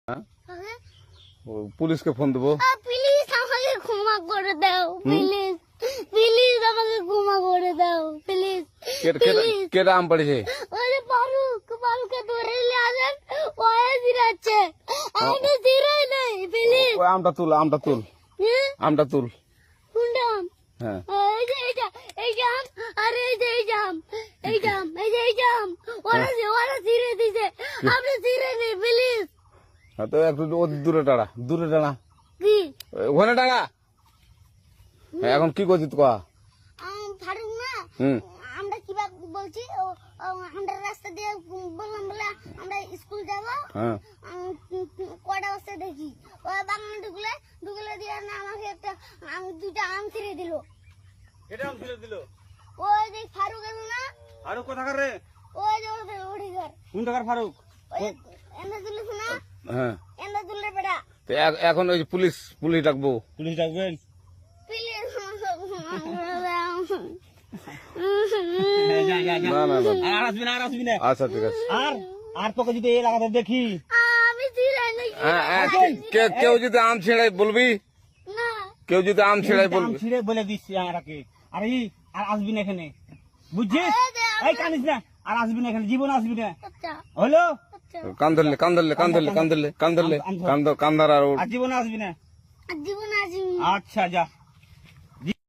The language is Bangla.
হ্যাঁ? ও, পুলিশকে ফোন দেবো। প্লিজ আমাকে ক্ষমা করে দাও, প্লিজ প্লিজ আমাকে ক্ষমা করে দাও, প্লিজ কেটা আম পড়েছে? ওই যে ফারুককে ধরে নিয়ে আসেন, ওয়ে দিরাচ্ছে আমি দিরাই নাই, প্লিজ ওই আমটা তুল আমটা তুল কোনটা আম? হ্যাঁ এই যে এই জাম, আরে এই যে এই জাম, এই জাম ওরা ছিঁড়ে দিছে, আপনি ছিঁড়ে নেই প্লিজ। হ্যাঁ, তো একটু দূরে টাড়া কি ওখানে টাড়া। হ্যাঁ, এখন কি করছিস তো? ফারুক না, হুম আমরা কিভাবে বলছি, আমরা রাস্তা দিয়ে বললাম বলে আমরা স্কুল যাব, হ্যাঁ কটা বস্তা দেখি ওই বাগানে ঢুকলে দিয়ে না আমাকে দুইটা আম ছিঁড়ে দিল। এটা আম ছিঁড়ে দিল? ওই যে ফারুক এলো না, ফারুক কোথাকার রে? ওই যে ওঠে ঘর, কোন টাকার ফারুক? ওই এনে তুলিস না, হ্যাঁ এনে তুললে বেটা তো এখন ওই যে পুলিশ ডাকবো। পুলিশ ডাকবেন? প্লিজ না আর আসবি না। আচ্ছা ঠিক আছে। আর তোকে যদি এই এলাকাতে দেখি, আমি ছিঁড়াই নাকি কেউ যদি আম ছেড়াই বলবি, না, কেউ যদি আম ছেড়াই আম বলবি। ছিঁড়ে বলে দিচ্ছি আমাকে। আর আসবি না এখানে, বুঝছিস? এই কানিস না, আর আসবি না এখানে, জীবন আসবি না, আচ্ছা হলো? আচ্ছা কান্দার আর আর জীবন আসবি না। জীবন আজ আচ্ছা যা।